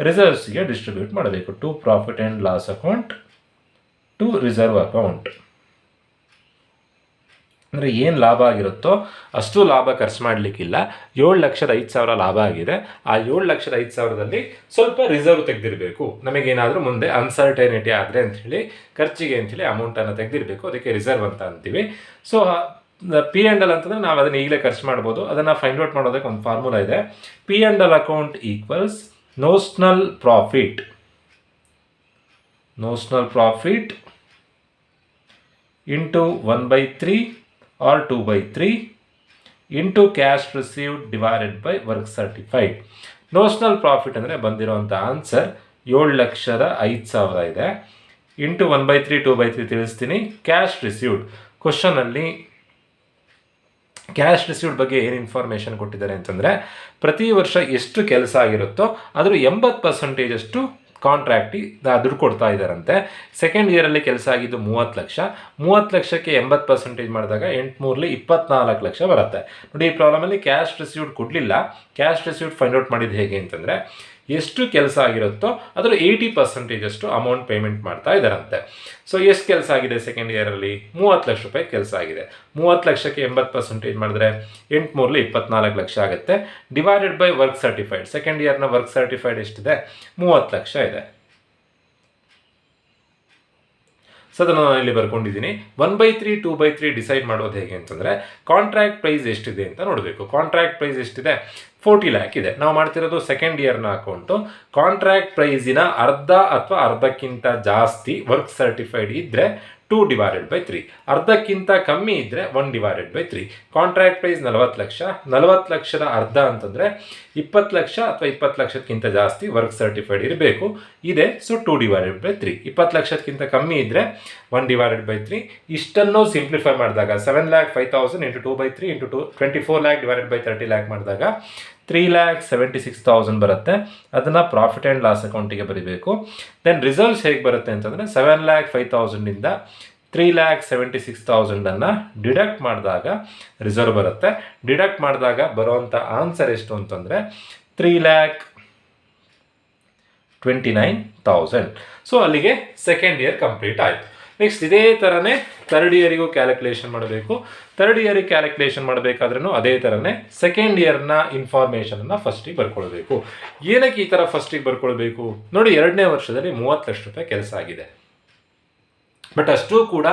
Speaker 1: ರಿಸರ್ವ್ಸ್ಗೆ ಡಿಸ್ಟ್ರಿಬ್ಯೂಟ್ ಮಾಡಬೇಕು. To profit and loss account, to reserve account. ಅಂದರೆ ಏನು ಲಾಭ ಆಗಿರುತ್ತೋ ಅಷ್ಟು ಲಾಭ ಖರ್ಚು ಮಾಡಲಿಕ್ಕಿಲ್ಲ. 7,05,000 ಲಾಭ ಆಗಿದೆ. ಆ 7,05,000ದಲ್ಲಿ ಸ್ವಲ್ಪ ರಿಸರ್ವ್ ತೆಗೆದಿರಬೇಕು. ನಮಗೇನಾದರೂ ಮುಂದೆ ಅನ್ಸರ್ಟೈನಿಟಿ ಆದರೆ ಅಂಥೇಳಿ ಖರ್ಚಿಗೆ ಅಂಥೇಳಿ ಅಮೌಂಟನ್ನು ತೆಗೆದಿರಬೇಕು. ಅದಕ್ಕೆ ರಿಸರ್ವ್ ಅಂತ ಅಂತೀವಿ. ಸೊ P&L ಅಂತಂದರೆ ನಾವು ಅದನ್ನು ಈಗಲೇ ಖರ್ಚು ಮಾಡ್ಬೋದು. ಅದನ್ನು ಫೈಂಡ್ ಔಟ್ ಮಾಡೋದಕ್ಕೆ ಒಂದು ಫಾರ್ಮುಲಾ ಇದೆ. P&L account equals notional profit, notional profit into 1/3 or 2/3 into cash received divided by work certified. Notional profit ಅಂದರೆ ಬಂದಿರೋಂಥ ಆನ್ಸರ್ 7,05,000 ಇದೆ. ಇಂಟು 1/3 2/3 ತಿಳಿಸ್ತೀನಿ. ಕ್ಯಾಶ್ ರಿಸೀವ್ಡ್ ಕ್ವಶನಲ್ಲಿ ಕ್ಯಾಶ್ ರಿಸೀವ್ಡ್ ಬಗ್ಗೆ ಏನು ಇನ್ಫಾರ್ಮೇಷನ್ ಕೊಟ್ಟಿದ್ದಾರೆ ಅಂತಂದರೆ ಪ್ರತಿ ವರ್ಷ ಎಷ್ಟು ಕೆಲಸ ಆಗಿರುತ್ತೋ ಅದರ 80% ಅಷ್ಟು ಕಾಂಟ್ರಾಕ್ಟಿಗೆ ದುಡ್ಡು ಕೊಡ್ತಾ ಇದ್ದಾರಂತೆ. ಸೆಕೆಂಡ್ ಇಯರಲ್ಲಿ ಕೆಲಸ ಆಗಿದ್ದು 30 ಲಕ್ಷ. 30 ಲಕ್ಷಕ್ಕೆ 80% ಮಾಡಿದಾಗ 8 24 ಲಕ್ಷ ಬರುತ್ತೆ. ನೋಡಿ, ಈ ಪ್ರಾಬ್ಲಮಲ್ಲಿ ಕ್ಯಾಶ್ ರಿಸೀವ್ಡ್ ಕೊಡಲಿಲ್ಲ. ಕ್ಯಾಶ್ ರಿಸೀವ್ಡ್ ಫೈಂಡ್ ಔಟ್ ಮಾಡಿದ್ದು ಹೇಗೆ ಅಂತಂದರೆ ಎಷ್ಟು ಕೆಲಸ ಆಗಿರುತ್ತೋ ಅದರ 80% ಅಷ್ಟು ಅಮೌಂಟ್ ಪೇಮೆಂಟ್ ಮಾಡ್ತಾ ಇದ್ದಾರಂತೆ. ಸೊ ಎಷ್ಟು ಕೆಲಸ ಆಗಿದೆ ಸೆಕೆಂಡ್ ಇಯರಲ್ಲಿ? 30 ಲಕ್ಷ ರೂಪಾಯಿ ಕೆಲಸ ಆಗಿದೆ. 30 ಲಕ್ಷಕ್ಕೆ 80% ಮಾಡಿದ್ರೆ 8 24 ಲಕ್ಷ ಆಗುತ್ತೆ. Divided by work certified. Second ಇಯರ್ನ ವರ್ಕ್ ಸರ್ಟಿಫೈಡ್ ಎಷ್ಟಿದೆ? 30 ಲಕ್ಷ ಇದೆ. ಸೊ ಅದನ್ನು ನಾನು ಇಲ್ಲಿ ಬರ್ಕೊಂಡಿದ್ದೀನಿ. 1/3 2/3 ಡಿಸೈಡ್ ಮಾಡೋದು ಹೇಗೆ ಅಂತಂದರೆ ಕಾಂಟ್ರಾಕ್ಟ್ ಪ್ರೈಸ್ ಎಷ್ಟಿದೆ ಅಂತ ನೋಡಬೇಕು. ಕಾಂಟ್ರಾಕ್ಟ್ ಪ್ರೈಸ್ ಎಷ್ಟಿದೆ? 40 lakh ಇದೆ. ನಾವು ಮಾಡ್ತಿರೋದು ಸೆಕೆಂಡ್ ಇಯರ್ನ ಅಕೌಂಟು. ಕಾಂಟ್ರಾಕ್ಟ್ ಪ್ರೈಸಿನ ಅರ್ಧ ಅಥವಾ ಅರ್ಧಕ್ಕಿಂತ ಜಾಸ್ತಿ ವರ್ಕ್ ಸರ್ಟಿಫೈಡ್ ಇದ್ದರೆ 2/3. ಅರ್ಧಕ್ಕಿಂತ ಕಮ್ಮಿ ಇದ್ದರೆ 1/3. Contract price 40 lakh. 40 ಲಕ್ಷದ ಅರ್ಧ ಅಂತಂದರೆ 20 ಲಕ್ಷ ಅಥವಾ 20 ಲಕ್ಷಕ್ಕಿಂತ ಜಾಸ್ತಿ ವರ್ಕ್ ಸರ್ಟಿಫೈಡ್ ಇರಬೇಕು ಇದೆ. ಸೊ 2/3. 20 ಲಕ್ಷಕ್ಕಿಂತ ಕಮ್ಮಿ ಇದ್ದರೆ 1/3. ಇಷ್ಟನ್ನು ಸಿಂಪ್ಲಿಫೈ ಮಾಡಿದಾಗ 7,05,000 into 2/3 into 24 lakh divided by 30 lakh ಮಾಡಿದಾಗ 3,76,000 ಬರುತ್ತೆ. ಅದನ್ನು ಪ್ರಾಫಿಟ್ ಆ್ಯಂಡ್ ಲಾಸ್ ಅಕೌಂಟಿಗೆ ಬರೀಬೇಕು. ದೆನ್ ರಿಸರ್ವ್ಸ್ ಹೇಗೆ ಬರುತ್ತೆ ಅಂತಂದರೆ 7,05,000ಇಂದ 3,76,000 ಡಿಡಕ್ಟ್ ಮಾಡಿದಾಗ ರಿಸರ್ವ್ ಬರುತ್ತೆ. ಡಿಡಕ್ಟ್ ಮಾಡಿದಾಗ ಬರುವಂಥ ಆನ್ಸರ್ ಎಷ್ಟು ಅಂತಂದರೆ 3,29,000. ಸೊ ಅಲ್ಲಿಗೆ ಸೆಕೆಂಡ್ ಇಯರ್ ಕಂಪ್ಲೀಟ್ ಆಯಿತು. ನೆಕ್ಸ್ಟ್ ಇದೇ ಥರನೇ ಥರ್ಡ್ ಇಯರಿಗೂ ಕ್ಯಾಲ್ಕುಲೇಷನ್ ಮಾಡಬೇಕು. ಥರ್ಡ್ ಇಯರಿಗೆ ಕ್ಯಾಲ್ಕುಲೇಷನ್ ಮಾಡಬೇಕಾದ್ರೂ ಅದೇ ಥರನೇ ಸೆಕೆಂಡ್ ಇಯರ್ನ ಇನ್ಫಾರ್ಮೇಷನನ್ನು ಫಸ್ಟಿಗೆ ಬರ್ಕೊಳ್ಬೇಕು. ಏನಕ್ಕೆ ಈ ಥರ ಫಸ್ಟಿಗೆ ಬರ್ಕೊಳ್ಬೇಕು? ನೋಡಿ, 2ನೇ ವರ್ಷದಲ್ಲಿ 30 ಲಕ್ಷ ರೂಪಾಯಿ ಕೆಲಸ ಆಗಿದೆ. ಬಟ್ ಅಷ್ಟೂ ಕೂಡ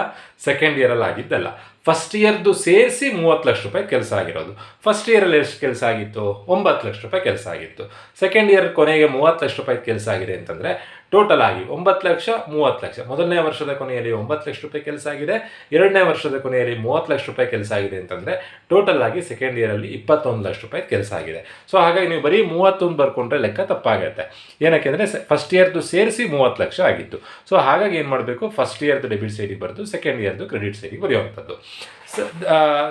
Speaker 1: ಸೆಕೆಂಡ್ ಇಯರಲ್ಲಿ ಆಗಿದ್ದಲ್ಲ. ಫಸ್ಟ್ ಇಯರ್ದು ಸೇರಿಸಿ 30 ಲಕ್ಷ ರೂಪಾಯಿ ಕೆಲಸ ಆಗಿರೋದು. ಫಸ್ಟ್ ಇಯರಲ್ಲಿ ಎಷ್ಟು ಕೆಲಸ ಆಗಿತ್ತು? 9 ಲಕ್ಷ ರೂಪಾಯಿ ಕೆಲಸ ಆಗಿತ್ತು. ಸೆಕೆಂಡ್ ಇಯರ್ ಕೊನೆಗೆ 30 ಲಕ್ಷ ರೂಪಾಯಿ ಕೆಲಸ ಆಗಿದೆ ಅಂತಂದರೆ ಟೋಟಲ್ ಆಗಿ 9 ಲಕ್ಷ 30 ಲಕ್ಷ. ಮೊದಲನೇ ವರ್ಷದ ಕೊನೆಯಲ್ಲಿ 9 ಲಕ್ಷ ರೂಪಾಯಿ ಕೆಲಸ ಆಗಿದೆ. 2ನೇ ವರ್ಷದ ಕೊನೆಯಲ್ಲಿ 30 ಲಕ್ಷ ರೂಪಾಯಿ ಕೆಲಸ ಆಗಿದೆ ಅಂತಂದರೆ ಟೋಟಲ್ ಆಗಿ ಸೆಕೆಂಡ್ ಇಯರಲ್ಲಿ 21 ಲಕ್ಷ ರೂಪಾಯಿ ಕೆಲಸ ಆಗಿದೆ. ಸೊ ಹಾಗಾಗಿ ನೀವು ಬರೀ 31 ಬರ್ಕೊಂಡ್ರೆ ಲೆಕ್ಕ ತಪ್ಪಾಗುತ್ತೆ. ಏನಕ್ಕೆ ಅಂದರೆ ಫಸ್ಟ್ ಇಯರ್ದು ಸೇರಿಸಿ 30 ಲಕ್ಷ ಆಗಿತ್ತು. ಸೊ ಹಾಗಾಗಿ ಏನು ಮಾಡಬೇಕು? ಫಸ್ಟ್ ಇಯರ್ದು ಡೆಬಿಟ್ ಸೈಡಿಗೆ ಬರೆದು ಸೆಕೆಂಡ್ ಇಯರ್ದು ಕ್ರೆಡಿಟ್ ಸೈಡಿಗೆ ಬರೆಯುವಂಥದ್ದು.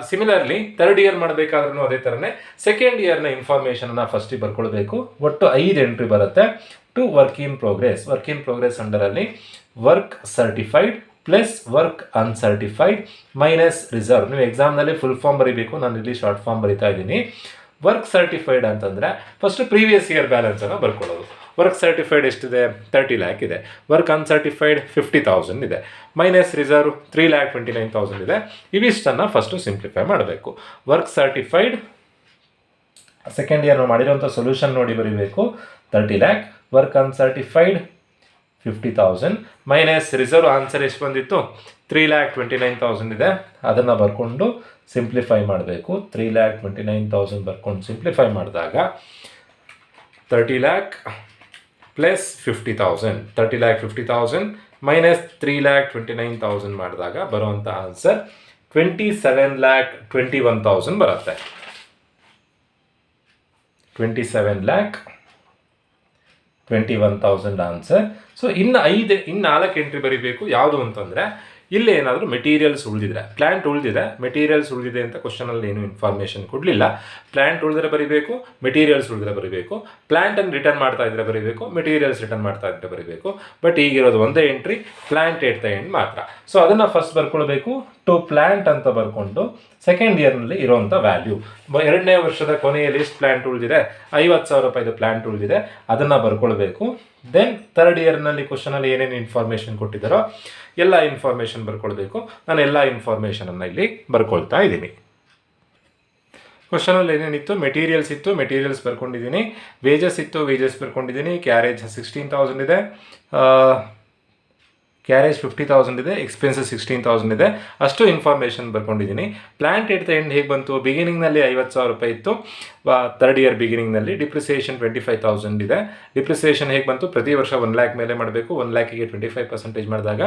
Speaker 1: ಸಿಮಿಲರ್ಲಿ ಥರ್ಡ್ ಇಯರ್ ಮಾಡಬೇಕಾದ್ರೂ ಅದೇ ಥರನೇ ಸೆಕೆಂಡ್ ಇಯರ್ನ ಇನ್ಫಾರ್ಮೇಷನನ್ನು ಫಸ್ಟಿಗೆ ಬರ್ಕೊಳ್ಬೇಕು. ಒಟ್ಟು 5 ಎಂಟ್ರಿ ಬರುತ್ತೆ. ಟು ವರ್ಕ್ ಇನ್ ಪ್ರೋಗ್ರೆಸ್ ಅಂಡರಲ್ಲಿ work certified plus work uncertified minus reserve. ನೀವು ಎಕ್ಸಾಮ್ನಲ್ಲಿ ಫುಲ್ ಫಾರ್ಮ್ ಬರೀಬೇಕು, ನಾನು ಇಲ್ಲಿ ಶಾರ್ಟ್ ಫಾರ್ಮ್ ಬರಿತಾ ಇದ್ದೀನಿ. ವರ್ಕ್ ಸರ್ಟಿಫೈಡ್ ಅಂತಂದರೆ ಫಸ್ಟ್ ಪ್ರೀವಿಯಸ್ ಇಯರ್ ಬ್ಯಾಲೆನ್ಸನ್ನು ಬರ್ಕೊಳ್ಳೋದು. ವರ್ಕ್ ಸರ್ಟಿಫೈಡ್ ಎಷ್ಟಿದೆ? 30 lakh ಇದೆ. ವರ್ಕ್ ಅನ್ಸರ್ಟಿಫೈಡ್ 50,000 ಇದೆ. ಮೈನಸ್ ರಿಸರ್ವ್ 3,29,000 ಇದೆ. ಇವಿಷ್ಟನ್ನು ಫಸ್ಟು ಸಿಂಪ್ಲಿಫೈ ಮಾಡಬೇಕು. ವರ್ಕ್ ಸರ್ಟಿಫೈಡ್ ಸೆಕೆಂಡ್ ಇಯರ್ ಮಾಡಿರೋಂಥ ಸೊಲ್ಯೂಷನ್ ನೋಡಿ ಬರೀಬೇಕು, 30 lakh. Work uncertified 50,000 minus reserve answer ಎಷ್ಟು ಬಂದಿತ್ತು? 3,29,000 ಇದೆ. ಅದನ್ನು ಬರ್ಕೊಂಡು ಸಿಂಪ್ಲಿಫೈ ಮಾಡಬೇಕು. 3,29,000 ಬರ್ಕೊಂಡು ಸಿಂಪ್ಲಿಫೈ ಮಾಡಿದಾಗ 30 lakh ಪ್ಲಸ್ 50,000, 30,50,000 ಮೈನಸ್ 3,29,000 ಮಾಡಿದಾಗ ಬರುವಂಥ ಆನ್ಸರ್ 27,21,000 ಬರುತ್ತೆ. 27,21,000 ಆನ್ಸರ್. ಸೊ ಇನ್ನು 4 ಎಂಟ್ರಿ ಬರೀಬೇಕು. ಯಾವುದು ಅಂತಂದರೆ ಇಲ್ಲಿ ಏನಾದರೂ ಮೆಟೀರಿಯಲ್ಸ್ ಉಳಿದಿದ್ರೆ, ಪ್ಲ್ಯಾಂಟ್ ಉಳಿದಿದೆ, ಮೆಟೀರಿಯಲ್ಸ್ ಉಳಿದಿದೆ ಅಂತ ಕ್ವಶನಲ್ಲಿ ಏನು ಇನ್ಫಾರ್ಮೇಷನ್ ಕೊಡಲಿಲ್ಲ. ಪ್ಲ್ಯಾಂಟ್ ಉಳಿದ್ರೆ ಬರೀಬೇಕು, ಮೆಟೀರಿಯಲ್ಸ್ ಉಳಿದ್ರೆ ಬರೀಬೇಕು. ಪ್ಲ್ಯಾಂಟನ್ನು ರಿಟರ್ನ್ ಮಾಡ್ತಾ ಇದ್ರೆ ಬರೀಬೇಕು, ಮೆಟೀರಿಯಲ್ಸ್ ರಿಟರ್ನ್ ಮಾಡ್ತಾ ಇದ್ರೆ ಬರೀಬೇಕು. ಬಟ್ ಈಗಿರೋದು ಒಂದೇ entry, plant at the end ಮಾತ್ರ. ಸೊ ಅದನ್ನು ಫಸ್ಟ್ ಬರ್ಕೊಳ್ಬೇಕು. ಟು ಪ್ಲ್ಯಾಂಟ್ ಅಂತ ಬರ್ಕೊಂಡು ಸೆಕೆಂಡ್ ಇಯರ್ನಲ್ಲಿ ಇರೋವಂಥ ವ್ಯಾಲ್ಯೂ, 2ನೇ ವರ್ಷದ ಕೊನೆಯಲ್ಲಿ ಎಷ್ಟು ಪ್ಲ್ಯಾಂಟ್ ಉಳಿದಿದೆ? 50,000 ರೂಪಾಯಿದು ಪ್ಲ್ಯಾಂಟ್ ಉಳಿದಿದೆ, ಅದನ್ನು ಬರ್ಕೊಳ್ಬೇಕು. ದೆನ್ ಥರ್ಡ್ ಇಯರ್ನಲ್ಲಿ ಕ್ವಶನಲ್ಲಿ ಏನೇನು ಇನ್ಫಾರ್ಮೇಷನ್ ಕೊಟ್ಟಿದ್ದಾರೋ ಎಲ್ಲ ಇನ್ಫಾರ್ಮೇಷನ್ ಬರ್ಕೊಳ್ಬೇಕು. ನಾನು ಎಲ್ಲ ಇನ್ಫಾರ್ಮೇಷನನ್ನು ಇಲ್ಲಿ ಬರ್ಕೊಳ್ತಾ ಇದ್ದೀನಿ. ಕ್ವಶನಲ್ಲಿ ಏನೇನಿತ್ತು? ಮೆಟೀರಿಯಲ್ಸ್ ಇತ್ತು, ಮೆಟೀರಿಯಲ್ಸ್ ಬರ್ಕೊಂಡಿದ್ದೀನಿ. ವೇಜಸ್ ಇತ್ತು, ವೇಜಸ್ ಬರ್ಕೊಂಡಿದ್ದೀನಿ. ಕ್ಯಾರೇಜ್ 16,000 ಇದೆ, ಕ್ಯಾರೇಜ್ 50,000 ಇದೆ, ಎಕ್ಸ್ಪೆನ್ಸಸ್ 16,000 ಇದೆ. ಅಷ್ಟು ಇನ್ಫಾರ್ಮೇಷನ್ ಬರ್ಕೊಂಡಿದ್ದೀನಿ. ಪ್ಲ್ಯಾಂಟ್ ಎಟ್ ದ ಎಂಡ್ ಹೇಗೆ ಬಂತು? ಬಿಗಿನಿಂಗ್ನಲ್ಲಿ 50,000 ರೂಪಾಯಿ ಇತ್ತು, ಥರ್ಡ್ ಇಯರ್ ಬಿಗಿನಿಂಗ್ನಲ್ಲಿ. ಡಿಪ್ರಿಸಿಯೇಷನ್ 25,000 ಇದೆ. ಡಿಪ್ರಿಸಿಯೇಷನ್ ಹೇಗೆ ಬಂತು? ಪ್ರತಿ ವರ್ಷ 1 lakh ಮೇಲೆ ಮಾಡಬೇಕು. 1 lakhಗೆ 25% ಮಾಡಿದಾಗ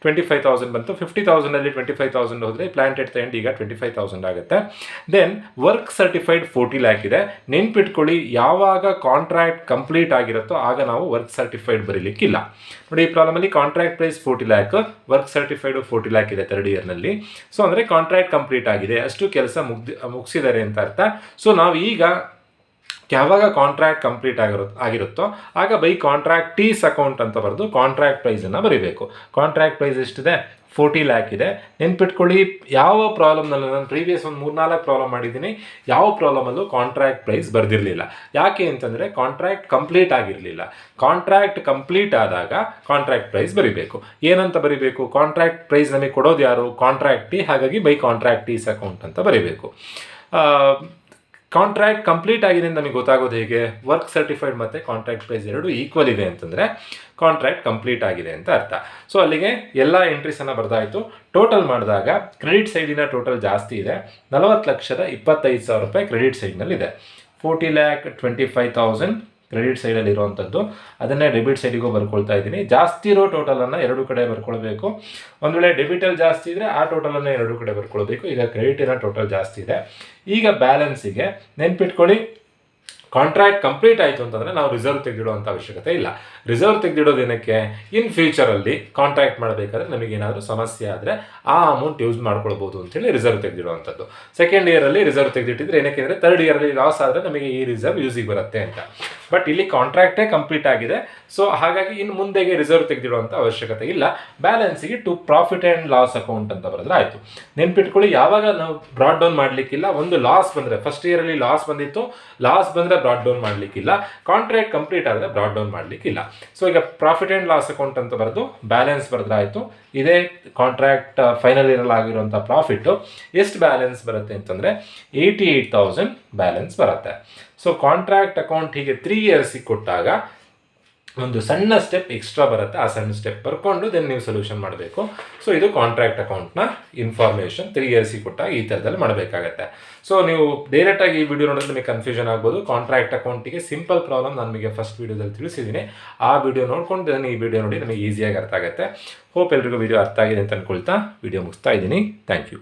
Speaker 1: 25,000 ಬಂತು. 50,000ಅಲ್ಲಿ 25,000 ಹೋದರೆ ಪ್ಲ್ಯಾಂಟ್ ಎಟ್ ದ ಎಂಡ್ ಈಗ 25,000 ಆಗುತ್ತೆ. ದೆನ್ ವರ್ಕ್ ಸರ್ಟಿಫೈಡ್ 40 lakh ಇದೆ. ನೆನ್ಪಿಟ್ಕೊಳ್ಳಿ, ಯಾವಾಗ ಕಾಂಟ್ರಾಕ್ಟ್ ಕಂಪ್ಲೀಟ್ ಆಗಿರುತ್ತೋ ಆಗ ನಾವು ವರ್ಕ್ ಸರ್ಟಿಫೈಡ್ ಬರೀಲಿಕ್ಕಿಲ್ಲ. ನೋಡಿ, ಈ ಪ್ರಾಬ್ಲಮಲ್ಲಿ contract price 40 lakh, work certified 40 lakh ಇದೆ ಥರ್ಡ್ ಇಯರ್ನಲ್ಲಿ. ಸೊ ಅಂದರೆ ಕಾಂಟ್ರಾಕ್ಟ್ ಕಂಪ್ಲೀಟ್ ಆಗಿದೆ, ಅಷ್ಟು ಕೆಲಸ ಮುಗಿಸಿದ್ದಾರೆ ಅಂತ ಅರ್ಥ. ಸೊ ನಾವು ಈಗ ಯಾವಾಗ ಕಾಂಟ್ರಾಕ್ಟ್ ಕಂಪ್ಲೀಟ್ ಆಗಿರುತ್ತೋ ಆಗ ಬೈ ಕಾಂಟ್ರಾಕ್ಟೀಸ್ ಅಕೌಂಟ್ ಅಂತ ಬರೆದು ಕಾಂಟ್ರಾಕ್ಟ್ ಪ್ರೈಸನ್ನು ಬರೀಬೇಕು. ಕಾಂಟ್ರಾಕ್ಟ್ ಪ್ರೈಸ್ ಎಷ್ಟಿದೆ? 40 lakh ಇದೆ. ನೆನ್ಪಿಟ್ಕೊಳ್ಳಿ, ಯಾವ ಪ್ರಾಬ್ಲಮ್ನಲ್ಲಿ ನಾನು ಪ್ರೀವಿಯಸ್ ಒಂದು 3-4 ಪ್ರಾಬ್ಲಮ್ ಮಾಡಿದ್ದೀನಿ, ಯಾವ ಪ್ರಾಬ್ಲಮಲ್ಲೂ ಕಾಂಟ್ರಾಕ್ಟ್ ಪ್ರೈಸ್ ಬರೆದಿರಲಿಲ್ಲ. ಯಾಕೆ ಅಂತಂದರೆ ಕಾಂಟ್ರಾಕ್ಟ್ ಕಂಪ್ಲೀಟ್ ಆಗಿರಲಿಲ್ಲ. ಕಾಂಟ್ರಾಕ್ಟ್ ಕಂಪ್ಲೀಟ್ ಆದಾಗ ಕಾಂಟ್ರಾಕ್ಟ್ ಪ್ರೈಸ್ ಬರೀಬೇಕು. ಏನಂತ ಬರೀಬೇಕು? ಕಾಂಟ್ರಾಕ್ಟ್ ಪ್ರೈಸ್ ನಮಗೆ ಕೊಡೋದು ಯಾರು? ಕಾಂಟ್ರಾಕ್ಟಿ. ಹಾಗಾಗಿ ಬೈ ಕಾಂಟ್ರಾಕ್ಟೀಸ್ ಅಕೌಂಟ್ ಅಂತ ಬರೀಬೇಕು. ಕಾಂಟ್ರಾಕ್ಟ್ ಕಂಪ್ಲೀಟ್ ಆಗಿದೆ ಅಂತ ನಮಗೆ ಗೊತ್ತಾಗೋದು ಹೇಗೆ? ವರ್ಕ್ ಸರ್ಟಿಫೈಡ್ ಮತ್ತು ಕಾಂಟ್ರಾಕ್ಟ್ ಪ್ರೈಸ್ ಎರಡು ಈಕ್ವಲ್ ಇದೆ ಅಂತಂದರೆ ಕಾಂಟ್ರಾಕ್ಟ್ ಕಂಪ್ಲೀಟ್ ಆಗಿದೆ ಅಂತ ಅರ್ಥ. ಸೊ ಅಲ್ಲಿಗೆ ಎಲ್ಲ ಎಂಟ್ರೀಸನ್ನು ಬರ್ದಾಯಿತು. ಟೋಟಲ್ ಮಾಡಿದಾಗ ಕ್ರೆಡಿಟ್ ಸೈಡಿನ ಟೋಟಲ್ ಜಾಸ್ತಿ ಇದೆ. 40,25,000 ರೂಪಾಯಿ ಕ್ರೆಡಿಟ್ ಸೈಡ್ನಲ್ಲಿದೆ. 40,25,000 ಕ್ರೆಡಿಟ್ ಸೈಡಲ್ಲಿ ಇರುವಂಥದ್ದು. ಅದನ್ನೇ ಡೆಬಿಟ್ ಸೈಡಿಗೂ ಬರ್ಕೊಳ್ತಾ ಇದ್ದೀನಿ. ಜಾಸ್ತಿ ಇರೋ ಟೋಟಲನ್ನು ಎರಡು ಕಡೆ ಬರ್ಕೊಳ್ಬೇಕು. ಒಂದು ವೇಳೆ ಡೆಬಿಟಲ್ಲಿ ಜಾಸ್ತಿ ಇದ್ದರೆ ಆ ಟೋಟಲನ್ನು ಎರಡು ಕಡೆ ಬರ್ಕೊಳ್ಬೇಕು. ಈಗ ಕ್ರೆಡಿಟಿನ ಟೋಟಲ್ ಜಾಸ್ತಿ ಇದೆ. ಈಗ ಬ್ಯಾಲೆನ್ಸಿಗೆ ನೆನ್ಪಿಟ್ಕೊಳ್ಳಿ, ಕಾಂಟ್ರಾಕ್ಟ್ ಕಂಪ್ಲೀಟ್ ಆಯಿತು ಅಂತಂದರೆ ನಾವು ರಿಸರ್ವ್ ತೆಗೆದಿಡುವಂಥ ಅವಶ್ಯಕತೆ ಇಲ್ಲ. ರಿಸರ್ವ್ ತೆಗೆದಿಡೋದೇನಕ್ಕೆ? ಇನ್ ಫ್ಯೂಚರಲ್ಲಿ ಕಾಂಟ್ರಾಕ್ಟ್ ಮಾಡಬೇಕಾದ್ರೆ ನಮಗೇನಾದರೂ ಸಮಸ್ಯೆ ಆದರೆ ಆ ಅಮೌಂಟ್ ಯೂಸ್ ಮಾಡ್ಕೊಳ್ಬೋದು ಅಂತೇಳಿ ರಿಸರ್ವ್ ತೆಗೆದಿಡುವಂಥದ್ದು. ಸೆಕೆಂಡ್ ಇಯರಲ್ಲಿ ರಿಸರ್ವ್ ತೆಗೆದಿಟ್ಟಿದ್ರೆ ಏನಕ್ಕೆ ಅಂದರೆ ಥರ್ಡ್ ಇಯರಲ್ಲಿ ಲಾಸ್ ಆದರೆ ನಮಗೆ ಈ ರಿಸರ್ವ್ ಯೂಸಿಗೆ ಬರುತ್ತೆ ಅಂತ. ಬಟ್ ಇಲ್ಲಿ ಕಾಂಟ್ರಾಕ್ಟೇ ಕಂಪ್ಲೀಟ್ ಆಗಿದೆ. ಸೊ ಹಾಗಾಗಿ ಇನ್ನು ಮುಂದೆಗೆ ರಿಸರ್ವ್ ತೆಗೆದಿಡುವಂಥ ಅವಶ್ಯಕತೆ ಇಲ್ಲ. ಬ್ಯಾಲೆನ್ಸಿಗೆ to profit and loss account ಅಂತ ಬರೆದ್ರೆ ಆಯಿತು. ನೆನ್ಪಿಟ್ಕೊಳ್ಳಿ, ಯಾವಾಗ ನಾವು ಬ್ರಾಡ್ ಡೌನ್ ಮಾಡಲಿಕ್ಕಿಲ್ಲ. ಒಂದು ಲಾಸ್ ಬಂದರೆ, ಫಸ್ಟ್ ಇಯರಲ್ಲಿ ಲಾಸ್ ಬಂದಿತ್ತು, ಲಾಸ್ ಬಂದರೆ ಬ್ರಾಡ್ ಡೌನ್ ಮಾಡಲಿಕ್ಕಿಲ್ಲ. ಕಾಂಟ್ರಾಕ್ಟ್ ಕಂಪ್ಲೀಟ್ ಆದರೆ ಬ್ರಾಡ್ ಡೌನ್ ಮಾಡಲಿಕ್ಕಿಲ್ಲ. ಸೊ ಈಗ ಪ್ರಾಫಿಟ್ ಆ್ಯಂಡ್ ಲಾಸ್ ಅಕೌಂಟ್ ಅಂತ ಬರೆದು ಬ್ಯಾಲೆನ್ಸ್ ಬರೆದ್ರೆ ಆಯಿತು. ಇದೇ ಕಾಂಟ್ರಾಕ್ಟ್ ಫೈನಲ್ ಇಯರಲ್ಲಿ ಆಗಿರುವಂಥ ಪ್ರಾಫಿಟ್ಟು. ಎಷ್ಟು ಬ್ಯಾಲೆನ್ಸ್ ಬರುತ್ತೆ ಅಂತಂದರೆ 88,000 ಬ್ಯಾಲೆನ್ಸ್ ಬರುತ್ತೆ. ಸೊ ಕಾಂಟ್ರಾಕ್ಟ್ ಅಕೌಂಟ್ ಹೀಗೆ 3 ಇಯರ್ಸಿಗೆ ಕೊಟ್ಟಾಗ ಒಂದು ಸಣ್ಣ ಸ್ಟೆಪ್ ಎಕ್ಸ್ಟ್ರಾ ಬರುತ್ತೆ. ಆ ಸಣ್ಣ ಸ್ಟೆಪ್ ಬರ್ಕೊಂಡು ದೆನ್ ನೀವು ಸೊಲ್ಯೂಷನ್ ಮಾಡಬೇಕು. ಸೊ ಇದು ಕಾಂಟ್ರಾಕ್ಟ್ ಅಕೌಂಟ್ನ ಇನ್ಫಾರ್ಮೇಷನ್ 3 ಇಯರ್ಸಿಗೆ ಕೊಟ್ಟಾಗ ಈ ಥರದಲ್ಲಿ ಮಾಡಬೇಕಾಗತ್ತೆ. ಸೊ ನೀವು ಡೈರೆಕ್ಟಾಗಿ ಈ ವಿಡಿಯೋ ನೋಡಿದ್ರೆ ನಿಮಗೆ ಕನ್ಫ್ಯೂಷನ್ ಆಗ್ಬೋದು. ಕಾಂಟ್ರಾಕ್ಟ್ ಅಕೌಂಟಿಗೆ ಸಿಂಪಲ್ ಪ್ರಾಬ್ಲಮ್ ನಾನು ನಿಮಗೆ ಫಸ್ಟ್ ವೀಡಿಯೋದಲ್ಲಿ ತಿಳಿಸಿದ್ದೀನಿ. ಆ ವಿಡಿಯೋ ನೋಡ್ಕೊಂಡು ನಾನು ಈ ವಿಡಿಯೋ ನೋಡಿ ನಮಗೆ ಈಸಿಯಾಗಿ ಅರ್ಥ ಆಗುತ್ತೆ. ಹೋಪ್ ಎಲ್ರಿಗೂ ವಿಡಿಯೋ ಅರ್ಥ ಆಗಿದೆ ಅಂತ ಅಂದ್ಕೊಳ್ತಾ ವಿಡಿಯೋ ಮುಗಿಸ್ತಾ ಇದ್ದೀನಿ. Thank you.